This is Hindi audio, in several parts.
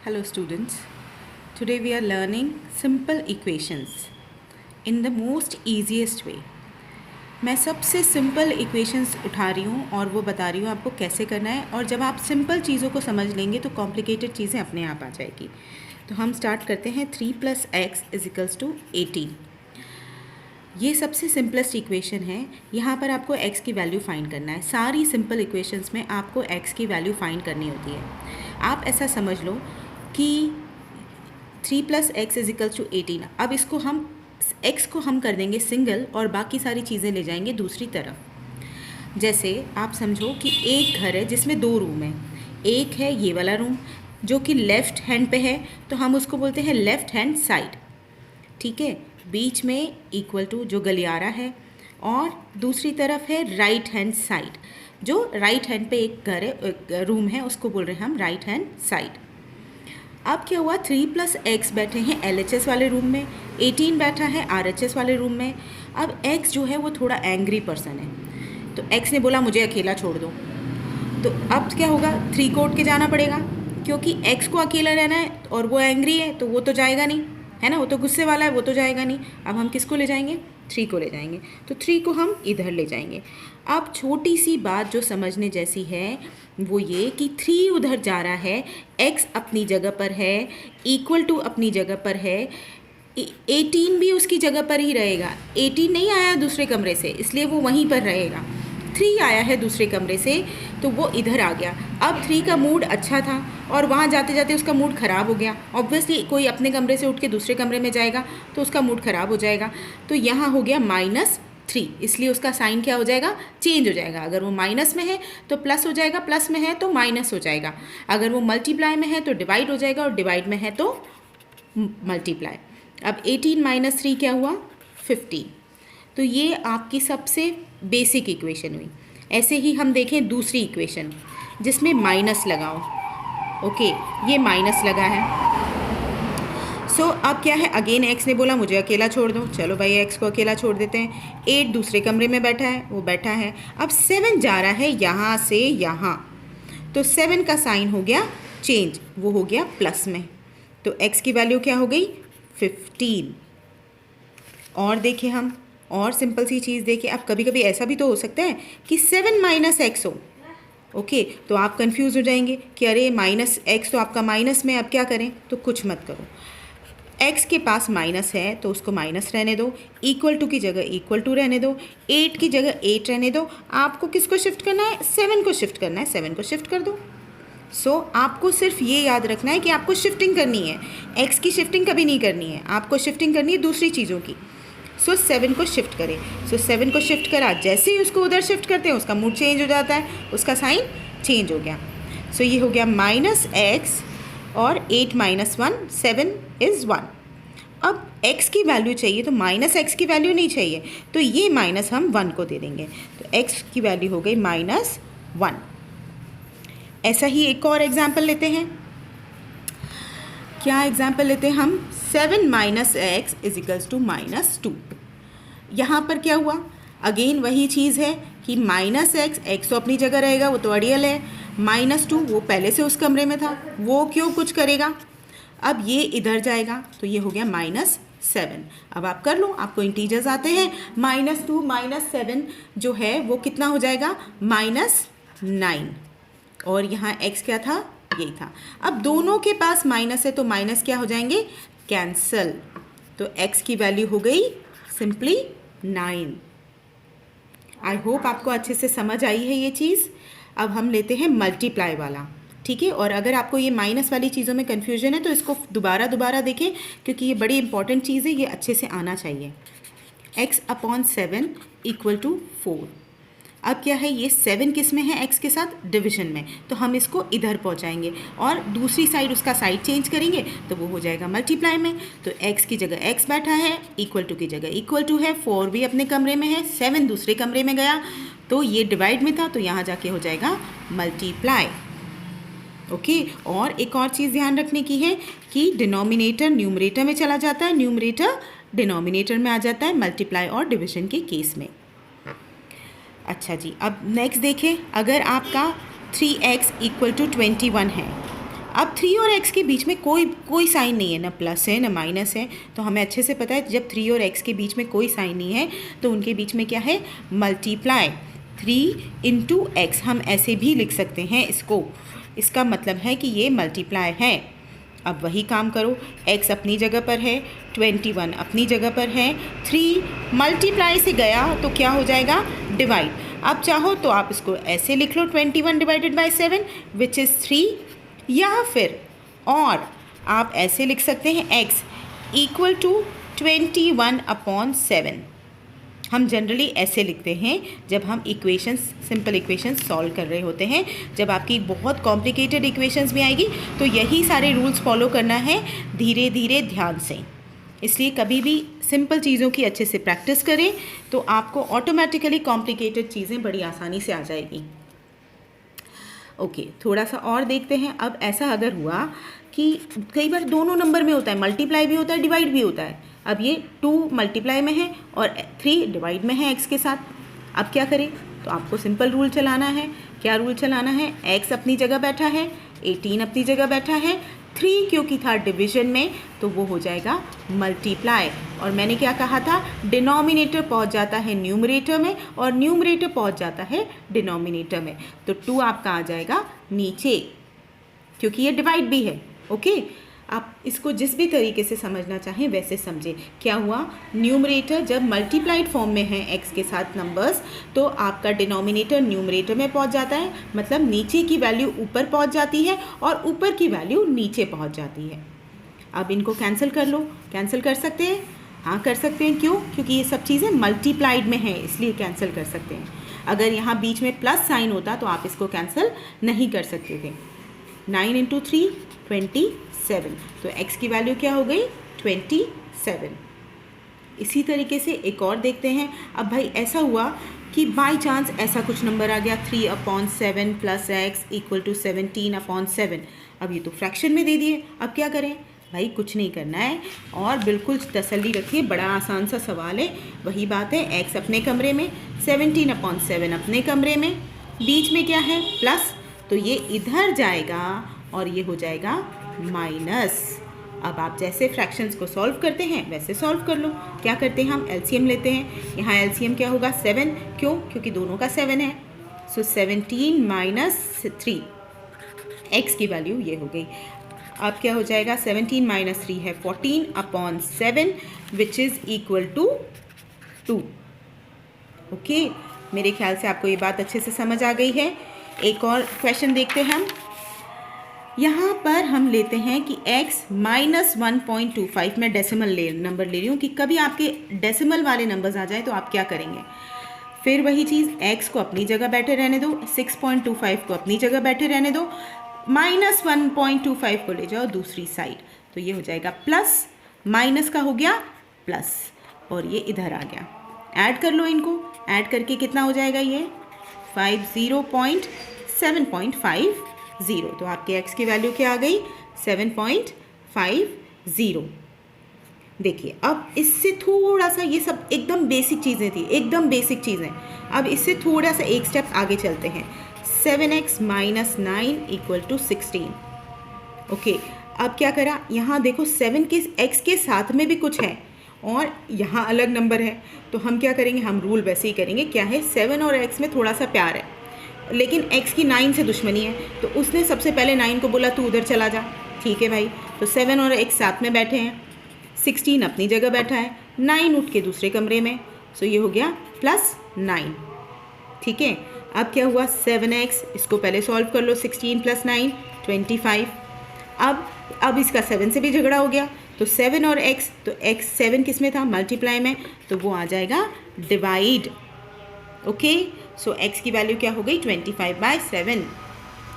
Hello students, today we are learning simple equations in the most easiest way. मैं सबसे सिंपल इक्वेशंस उठा रही हूँ और वो बता रही हूँ आपको कैसे करना है, और जब आप सिंपल चीज़ों को समझ लेंगे तो कॉम्प्लिकेटेड चीज़ें अपने आप आ जाएगी। तो हम स्टार्ट करते हैं 3 + x = 18। ये सबसे सिंपलेस्ट इक्वेशन है। यहाँ पर आपको x की वैल्यू फाइंड करना है। सारी सिंपल इक्वेशंस में आपको x की वैल्यू फाइंड करनी होती है। आप ऐसा समझ लो कि 3 + x = 18। अब इसको हम x को हम कर देंगे सिंगल और बाकी सारी चीज़ें ले जाएंगे दूसरी तरफ। जैसे आप समझो कि एक घर है जिसमें 2 रूम है। एक है ये वाला रूम जो कि लेफ़्ट हैंड पे है, तो हम उसको बोलते हैं लेफ़्ट हैंड साइड। ठीक है, बीच में इक्वल टू जो गलियारा है, और दूसरी तरफ है राइट हैंड साइड। जो राइट हैंड पे एक घर है, एक रूम है, उसको बोल रहे हैं हम राइट हैंड साइड। अब क्या हुआ, 3 + x बैठे हैं LHS वाले रूम में, 18 बैठा है RHS वाले रूम में। अब x जो है वो थोड़ा एंग्री पर्सन है, तो x ने बोला मुझे अकेला छोड़ दो। तो अब क्या होगा, 3 को उठ के जाना पड़ेगा, क्योंकि x को अकेला रहना है और वो एंग्री है, तो वो तो जाएगा नहीं, है ना, वो तो गुस्से वाला है, वो तो जाएगा नहीं। अब हम किसको ले जाएंगे, 3 को ले जाएंगे। तो 3 को हम इधर ले जाएंगे। अब छोटी सी बात जो समझने जैसी है वो ये कि 3 उधर जा रहा है, x अपनी जगह पर है, इक्वल टू अपनी जगह पर है, 18 भी उसकी जगह पर ही रहेगा। 18 नहीं आया दूसरे कमरे से, इसलिए वो वहीं पर रहेगा। 3 आया है दूसरे कमरे से, तो वो इधर आ गया। अब 3 का मूड अच्छा था और वहाँ जाते जाते उसका मूड ख़राब हो गया। ऑब्वियसली कोई अपने कमरे से उठ के दूसरे कमरे में जाएगा तो उसका मूड ख़राब हो जाएगा। तो यहाँ हो गया -3, इसलिए उसका साइन क्या हो जाएगा, चेंज हो जाएगा। अगर वो माइनस में है तो प्लस हो जाएगा, प्लस में है तो माइनस हो जाएगा। अगर वो मल्टीप्लाई में है तो डिवाइड हो जाएगा, और डिवाइड में है तो मल्टीप्लाई। अब 18 - 3 क्या हुआ, 15। तो ये आपकी सबसे बेसिक इक्वेशन हुई। ऐसे ही हम देखें दूसरी इक्वेशन जिसमें माइनस लगाओ। ओके, ये माइनस लगा है। सो अब क्या है, अगेन x ने बोला मुझे अकेला छोड़ दो। चलो भाई x को अकेला छोड़ देते हैं। 8 दूसरे कमरे में बैठा है, वो बैठा है। अब 7 जा रहा है यहाँ से यहाँ, तो 7 का साइन हो गया चेंज, वो हो गया प्लस में। तो x की वैल्यू क्या हो गई, 15। और देखें हम, और सिंपल सी चीज़ देखें। अब कभी कभी ऐसा भी तो हो सकता है कि 7 - x हो। ओके, तो आप कंफ्यूज हो जाएंगे कि अरे -x तो आपका माइनस में, अब क्या करें। तो कुछ मत करो, x के पास माइनस है तो उसको माइनस रहने दो, इक्वल टू की जगह इक्वल टू रहने दो, 8 की जगह 8 रहने दो। आपको किसको शिफ्ट करना है, 7 को शिफ्ट करना है, 7 को शिफ्ट कर दो। सो आपको सिर्फ ये याद रखना है कि आपको शिफ्टिंग करनी है, x की शिफ्टिंग कभी नहीं करनी है, आपको शिफ्टिंग करनी है दूसरी चीज़ों की। सो 7 को शिफ्ट करें। सो 7 को शिफ्ट करा, जैसे ही उसको उधर शिफ्ट करते हैं उसका मूड चेंज हो जाता है, उसका साइन चेंज हो गया। सो ये हो गया -x, और 8 - 1 7 = 1। अब x की वैल्यू चाहिए तो -x की वैल्यू नहीं चाहिए, तो ये माइनस हम 1 को दे देंगे, तो x की वैल्यू हो गई -1। ऐसा ही एक और एग्जाम्पल लेते हैं। क्या एग्जाम्पल लेते हैं हम, 7 - x = -2। यहाँ पर क्या हुआ, अगेन वही चीज़ है कि -x तो अपनी जगह रहेगा, वो तो अड़ियल है। -2 वो पहले से उस कमरे में था, वो क्यों कुछ करेगा। अब ये इधर जाएगा, तो ये हो गया -7। अब आप कर लो, आपको इंटीजर्स आते हैं। -2 - 7 जो है वो कितना हो जाएगा, -9। और यहाँ x क्या था, यही था। अब दोनों के पास माइनस है तो माइनस क्या हो जाएंगे, कैंसल। तो x की वैल्यू हो गई सिंपली 9। आई होप आपको अच्छे से समझ आई है ये चीज़। अब हम लेते हैं मल्टीप्लाई वाला, ठीक है। और अगर आपको ये माइनस वाली चीज़ों में कन्फ्यूजन है तो इसको दोबारा देखें, क्योंकि ये बड़ी इंपॉर्टेंट चीज़ है, ये अच्छे से आना चाहिए। x/7 = 4। अब क्या है, ये 7 किस में है, x के साथ डिवीजन में, तो हम इसको इधर पहुंचाएंगे और दूसरी साइड उसका साइड चेंज करेंगे तो वो हो जाएगा मल्टीप्लाई में। तो x की जगह x बैठा है, इक्वल टू की जगह इक्वल टू है, 4 भी अपने कमरे में है, 7 दूसरे कमरे में गया, तो ये डिवाइड में था तो यहाँ जाके हो जाएगा मल्टीप्लाई। ओके, और एक और चीज़ ध्यान रखने की है कि डिनोमिनेटर न्यूमरेटर में चला जाता है, न्यूमरेटर डिनोमिनेटर में आ जाता है मल्टीप्लाई और डिवीजन के केस में। अच्छा जी, अब नेक्स्ट देखें, अगर आपका 3x = 21 है, अब 3 और x के बीच में कोई साइन नहीं है, ना प्लस है ना माइनस है, तो हमें अच्छे से पता है जब 3 और x के बीच में कोई साइन नहीं है तो उनके बीच में क्या है, मल्टीप्लाई। 3 इंटू एक्स हम ऐसे भी लिख सकते हैं इसको, इसका मतलब है कि ये मल्टीप्लाई है। अब वही काम करो, x अपनी जगह पर है, 21 अपनी जगह पर है, 3 मल्टीप्लाई से गया तो क्या हो जाएगा, डिवाइड। अब चाहो तो आप इसको ऐसे लिख लो 21 डिवाइडेड बाई 7 विच इज़ 3, या फिर और आप ऐसे लिख सकते हैं x इक्वल टू 21/7। हम जनरली ऐसे लिखते हैं जब हम इक्वेशंस, सिंपल इक्वेशंस सॉल्व कर रहे होते हैं। जब आपकी बहुत कॉम्प्लिकेटेड इक्वेशंस भी आएगी तो यही सारे रूल्स फॉलो करना है, धीरे धीरे ध्यान से। इसलिए कभी भी सिंपल चीज़ों की अच्छे से प्रैक्टिस करें तो आपको ऑटोमेटिकली कॉम्प्लिकेटेड चीज़ें बड़ी आसानी से आ जाएगी। ओके, थोड़ा सा और देखते हैं। अब ऐसा अगर हुआ कि कई बार दोनों नंबर में होता है, मल्टीप्लाई भी होता है डिवाइड भी होता है। अब ये 2 मल्टीप्लाई में है और 3 डिवाइड में है x के साथ। अब क्या करें, तो आपको सिंपल रूल चलाना है। क्या रूल चलाना है, x अपनी जगह बैठा है, 18 अपनी जगह बैठा है, 3 क्योंकि था डिवीजन में तो वो हो जाएगा मल्टीप्लाई। और मैंने क्या कहा था, डिनोमिनेटर पहुंच जाता है न्यूमरेटर में और न्यूमरेटर पहुंच जाता है डिनोमिनेटर में, तो 2 आपका आ जाएगा नीचे क्योंकि ये डिवाइड भी है। ओके, आप इसको जिस भी तरीके से समझना चाहें वैसे समझें। क्या हुआ, न्यूमरेटर जब मल्टीप्लाइड फॉर्म में है x के साथ नंबर्स तो आपका डिनोमिनेटर न्यूमरेटर में पहुंच जाता है, मतलब नीचे की वैल्यू ऊपर पहुंच जाती है और ऊपर की वैल्यू नीचे पहुंच जाती है। अब इनको कैंसिल कर लो, कैंसिल कर सकते हैं, हाँ कर सकते हैं। क्यों, क्योंकि ये सब चीज़ें मल्टीप्लाइड में हैं इसलिए कैंसिल कर सकते हैं। अगर यहाँ बीच में प्लस साइन होता तो आप इसको कैंसिल नहीं कर सकते थे। 9 इंटू 3 27, तो x की वैल्यू क्या हो गई, 27। इसी तरीके से एक और देखते हैं। अब भाई ऐसा हुआ कि बाय चांस ऐसा कुछ नंबर आ गया 3/7 प्लस x इक्वल टू 17/7। अब ये तो फ्रैक्शन में दे दिए, अब क्या करें भाई, कुछ नहीं करना है और बिल्कुल तसल्ली रखिए, बड़ा आसान सा सवाल है। वही बात है, x अपने कमरे में, 17/7 अपने कमरे में, बीच में क्या है प्लस, तो ये इधर जाएगा और ये हो जाएगा माइनस। अब आप जैसे फ्रैक्शंस को सॉल्व करते हैं वैसे सॉल्व कर लो। क्या करते हैं, हम एलसीएम लेते हैं। यहाँ एलसीएम क्या होगा, 7। क्यों, क्योंकि दोनों का 7 है। सो 17 माइनस 3, एक्स की वैल्यू ये हो गई। अब क्या हो जाएगा, 17 माइनस 3 है 14/7 which is equal to 2। Okay, मेरे ख्याल से आपको ये बात अच्छे से समझ आ गई है। एक और क्वेश्चन देखते हैं हम। यहाँ पर हम लेते हैं कि x माइनस 1.25, मैं डेसिमल नंबर ले रही हूँ कि कभी आपके डेसिमल वाले नंबर्स आ जाए तो आप क्या करेंगे। फिर वही चीज़, x को अपनी जगह बैठे रहने दो, 6.25 को अपनी जगह बैठे रहने दो, माइनस 1.25 को ले जाओ दूसरी साइड, तो ये हो जाएगा प्लस, माइनस का हो गया प्लस और ये इधर आ गया। ऐड कर लो इनको, ऐड करके कितना हो जाएगा ये 7.50। तो आपके x की वैल्यू क्या आ गई, 7.50। देखिए अब इससे थोड़ा सा, ये सब एकदम बेसिक चीज़ें थी, एकदम बेसिक चीज़ें। अब इससे थोड़ा सा एक स्टेप आगे चलते हैं। 7x minus 9 equal to 16। Okay, अब क्या करा, यहाँ देखो 7 के x के साथ में भी कुछ है और यहाँ अलग नंबर है, तो हम क्या करेंगे, हम रूल वैसे ही करेंगे। क्या है, 7 और x में थोड़ा सा प्यार है लेकिन x की 9 से दुश्मनी है, तो उसने सबसे पहले 9 को बोला तू उधर चला जा। ठीक है भाई, तो 7 और x साथ में बैठे हैं, 16 अपनी जगह बैठा है, 9 उठ के दूसरे कमरे में, सो ये हो गया प्लस 9। ठीक है, अब क्या हुआ, 7x, इसको पहले सॉल्व कर लो, 16 प्लस 9 25। अब इसका 7 से भी झगड़ा हो गया, तो 7 और x, तो x 7 किस में था, मल्टीप्लाई में, तो वो आ जाएगा डिवाइड। ओके, सो x की वैल्यू क्या हो गई, 25/7।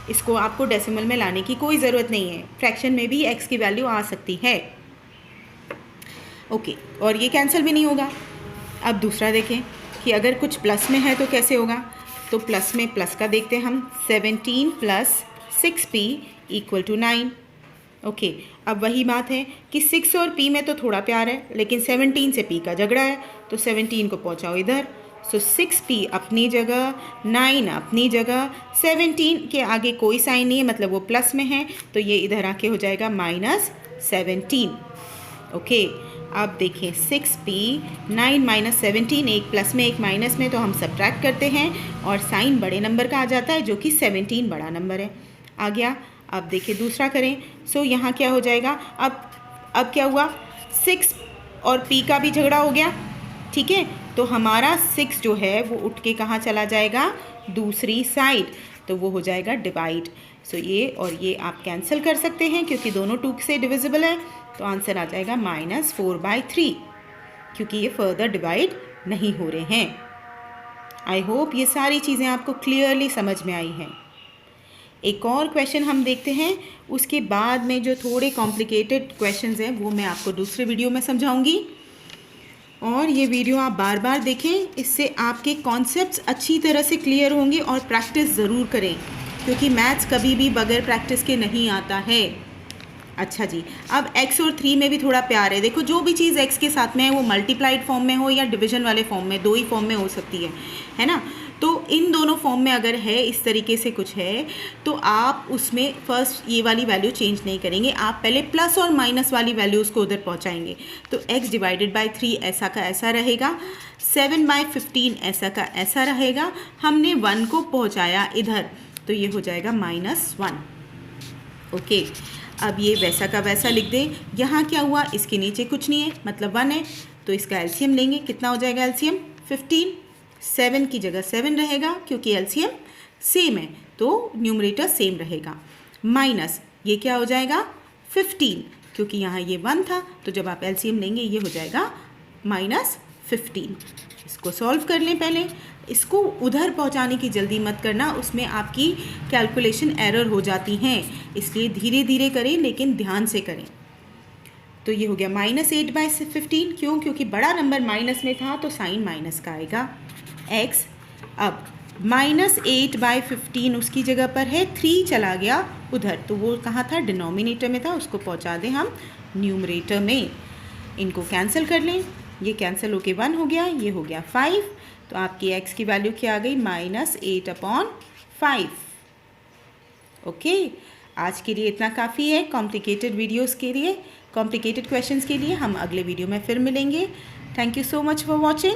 इसको आपको डेसिमल में लाने की कोई ज़रूरत नहीं है, फ्रैक्शन में भी x की वैल्यू आ सकती है। ओके, और ये कैंसिल भी नहीं होगा। अब दूसरा देखें कि अगर कुछ प्लस में है तो कैसे होगा, तो प्लस में प्लस का देखते हैं हम, 17 plus 6p equal to 9। Okay, अब वही बात है कि 6 और p में तो थोड़ा प्यार है लेकिन 17 से p का झगड़ा है, तो 17 को पहुंचाओ इधर, सो 6p अपनी जगह, 9 अपनी जगह, 17 के आगे कोई साइन नहीं है मतलब वो प्लस में है, तो ये इधर आके हो जाएगा -17। ओके, अब देखें 6p 9 - 17, एक प्लस में एक माइनस में, तो हम सब्ट्रैक्ट करते हैं और साइन बड़े नंबर का आ जाता है जो कि 17 बड़ा नंबर है। आ गया। अब देखिए दूसरा करें। सो यहाँ क्या हो जाएगा, अब क्या हुआ, 6 और p का भी झगड़ा हो गया, ठीक है। तो हमारा 6 जो है वो उठ के कहाँ चला जाएगा, दूसरी साइड, तो वो हो जाएगा डिवाइड। सो ये और ये आप कैंसिल कर सकते हैं क्योंकि दोनों 2 से डिविजिबल है, तो आंसर आ जाएगा -4/3, क्योंकि ये फर्दर डिवाइड नहीं हो रहे हैं। आई होप ये सारी चीज़ें आपको क्लियरली समझ में आई हैं। एक और क्वेश्चन हम देखते हैं, उसके बाद में जो थोड़े कॉम्प्लिकेटेड क्वेश्चंस हैं वो मैं आपको दूसरे वीडियो में समझाऊंगी। और ये वीडियो आप बार बार देखें, इससे आपके कॉन्सेप्ट्स अच्छी तरह से क्लियर होंगे, और प्रैक्टिस ज़रूर करें क्योंकि मैथ्स कभी भी बगैर प्रैक्टिस के नहीं आता है। अच्छा जी, अब x और 3 में भी थोड़ा प्यार है। देखो, जो भी चीज़ x के साथ में है वो मल्टीप्लाइड फॉर्म में हो या डिवीजन वाले फॉर्म में, 2 ही फॉर्म में हो सकती है ना। तो इन दोनों फॉर्म में अगर है, इस तरीके से कुछ है, तो आप उसमें फर्स्ट ये वाली वैल्यू चेंज नहीं करेंगे, आप पहले प्लस और माइनस वाली वैल्यूज़ को उधर पहुंचाएंगे। तो x डिवाइडेड बाय 3 ऐसा का ऐसा रहेगा, 7/15 ऐसा का ऐसा रहेगा। हमने 1 को पहुंचाया इधर, तो ये हो जाएगा -1। ओके, अब ये वैसा का वैसा लिख दें। यहाँ क्या हुआ, इसके नीचे कुछ नहीं है मतलब 1 है, तो इसका एलसीएम लेंगे। कितना हो जाएगा एलसीएम, 15। 7 की जगह 7 रहेगा क्योंकि एलसीएम सेम है, तो न्यूमरेटर सेम रहेगा। माइनस ये क्या हो जाएगा, 15, क्योंकि यहाँ ये 1 था, तो जब आप एलसीएम लेंगे ये हो जाएगा -15। इसको सॉल्व कर लें पहले। इसको उधर पहुंचाने की जल्दी मत करना, उसमें आपकी कैलकुलेशन एरर हो जाती हैं, इसलिए धीरे धीरे करें लेकिन ध्यान से करें। तो ये हो गया -8/15। क्यों, क्योंकि बड़ा नंबर माइनस में था तो साइन माइनस का आएगा x। अब -8/15 उसकी जगह पर है, 3 चला गया उधर, तो वो कहाँ था, डिनोमिनेटर में था, उसको पहुँचा दें हम न्यूमरेटर में। इनको कैंसिल कर लें, ये कैंसिल होके 1 हो गया, ये हो गया 5, तो आपकी x की वैल्यू क्या आ गई, -8/5। ओके, आज के लिए इतना काफ़ी है कॉम्प्लिकेटेड वीडियोस के लिए, कॉम्प्लिकेटेड क्वेश्चंस के लिए। हम अगले वीडियो में फिर मिलेंगे। Thank you so much for watching.